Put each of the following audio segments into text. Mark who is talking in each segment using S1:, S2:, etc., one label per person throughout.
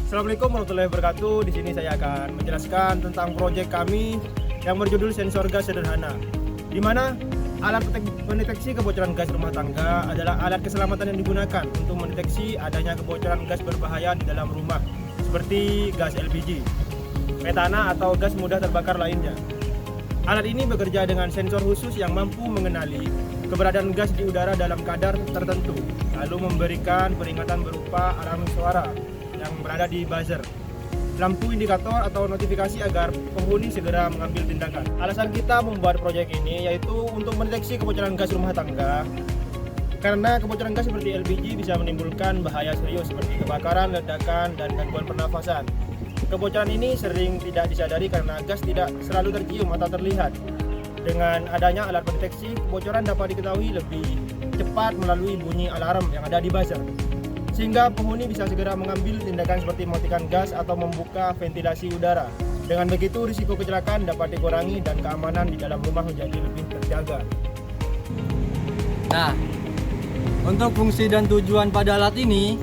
S1: Assalamualaikum warahmatullahi wabarakatuh. Di sini saya akan menjelaskan tentang proyek kami yang berjudul sensor gas sederhana, di mana alat pendeteksi kebocoran gas rumah tangga adalah alat keselamatan yang digunakan untuk mendeteksi adanya kebocoran gas berbahaya di dalam rumah, seperti gas LPG, metana atau gas mudah terbakar lainnya. Alat ini bekerja dengan sensor khusus yang mampu mengenali keberadaan gas di udara dalam kadar tertentu, lalu memberikan peringatan berupa alarm suara yang berada di buzzer, lampu indikator atau notifikasi agar penghuni segera mengambil tindakan. Alasan kita membuat proyek ini yaitu untuk mendeteksi kebocoran gas rumah tangga, karena kebocoran gas seperti LPG bisa menimbulkan bahaya serius seperti kebakaran, ledakan, dan gangguan pernafasan. Kebocoran ini sering tidak disadari karena gas tidak selalu tercium atau terlihat. Dengan adanya alat pendeteksi, kebocoran dapat diketahui lebih cepat melalui bunyi alarm yang ada di buzzer, sehingga penghuni bisa segera mengambil tindakan seperti mematikan gas atau membuka ventilasi udara. Dengan begitu, risiko kecelakaan dapat dikurangi dan keamanan di dalam rumah menjadi lebih terjaga.
S2: Nah, untuk fungsi dan tujuan pada alat ini,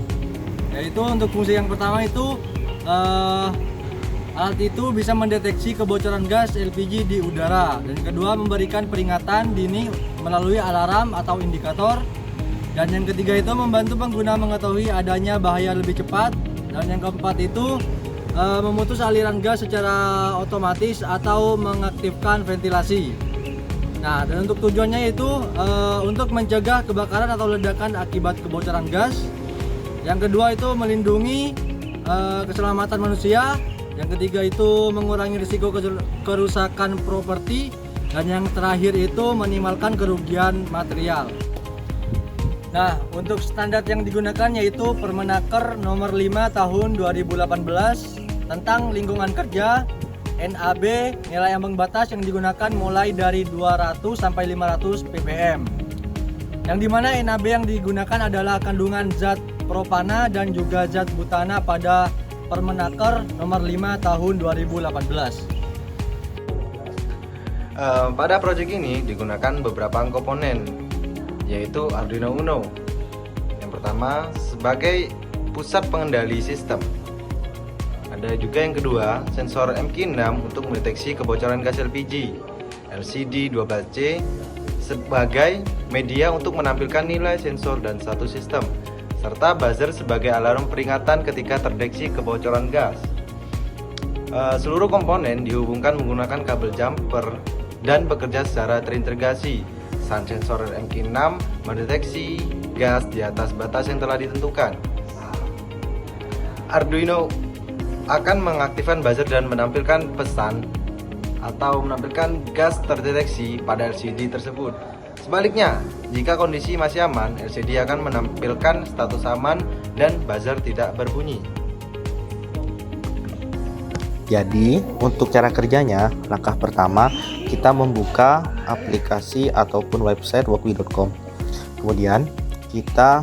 S2: yaitu untuk fungsi yang pertama itu alat itu bisa mendeteksi kebocoran gas LPG di udara, dan kedua memberikan peringatan dini melalui alarm atau indikator, dan yang ketiga itu membantu pengguna mengetahui adanya bahaya lebih cepat, dan yang keempat itu memutus aliran gas secara otomatis atau mengaktifkan ventilasi. Nah, dan untuk tujuannya itu untuk mencegah kebakaran atau ledakan akibat kebocoran gas. Yang kedua itu melindungi keselamatan manusia. Yang ketiga itu mengurangi risiko kerusakan properti, dan yang terakhir itu minimalkan kerugian material. Nah, untuk standar yang digunakan yaitu Permenaker nomor 5 tahun 2018 tentang lingkungan kerja, NAB nilai ambang batas yang digunakan mulai dari 200 sampai 500 ppm. Yang dimana NAB yang digunakan adalah kandungan zat propana dan juga zat butana pada Permenaker nomor 5 tahun 2018.
S3: Pada proyek ini digunakan beberapa komponen, yaitu Arduino Uno. Yang pertama sebagai pusat pengendali sistem. Ada juga yang kedua, sensor MQ6 untuk mendeteksi kebocoran gas LPG, LCD 12C sebagai media untuk menampilkan nilai sensor dan status sistem, serta buzzer sebagai alarm peringatan ketika terdeteksi kebocoran gas. Seluruh komponen dihubungkan menggunakan kabel jumper dan bekerja secara terintegrasi. Sensor MQ6 mendeteksi gas di atas batas yang telah ditentukan. Arduino akan mengaktifkan buzzer dan menampilkan pesan atau menampilkan gas terdeteksi pada LCD tersebut. Sebaliknya, jika kondisi masih aman, LCD akan menampilkan status aman dan buzzer tidak berbunyi.
S4: Jadi, untuk cara kerjanya, langkah pertama kita membuka aplikasi ataupun website walkwi.com. Kemudian kita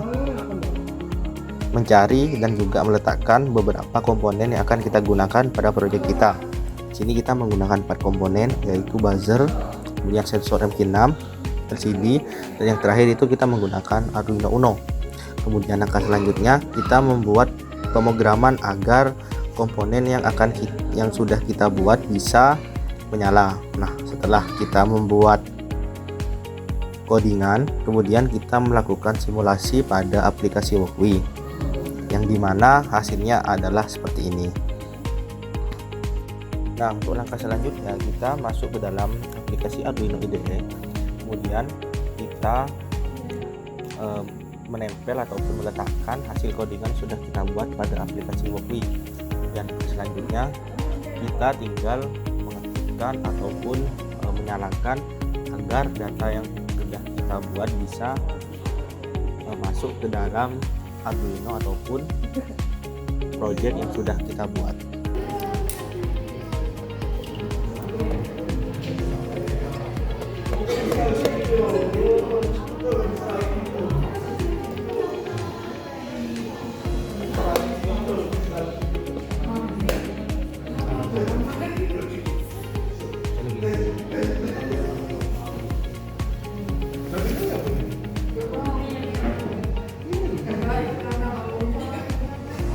S4: mencari dan juga meletakkan beberapa komponen yang akan kita gunakan pada proyek kita. Di sini kita menggunakan 4 komponen, yaitu buzzer, kemudian sensor MQ6, LCD, dan yang terakhir itu kita menggunakan Arduino Uno. Kemudian langkah selanjutnya kita membuat pemrograman agar komponen yang sudah kita buat bisa menyala. Nah, setelah kita membuat codingan, kemudian kita melakukan simulasi pada aplikasi Walkwi, yang dimana hasilnya adalah seperti ini. Nah, untuk langkah selanjutnya kita masuk ke dalam aplikasi Arduino IDE, kemudian kita menempel ataupun meletakkan hasil codingan sudah kita buat pada aplikasi Walkwi. Dan selanjutnya kita tinggal mengaktifkan ataupun menyalakan agar data yang sudah kita buat bisa masuk ke dalam Arduino ataupun project yang sudah kita buat.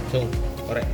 S3: Oke, korek.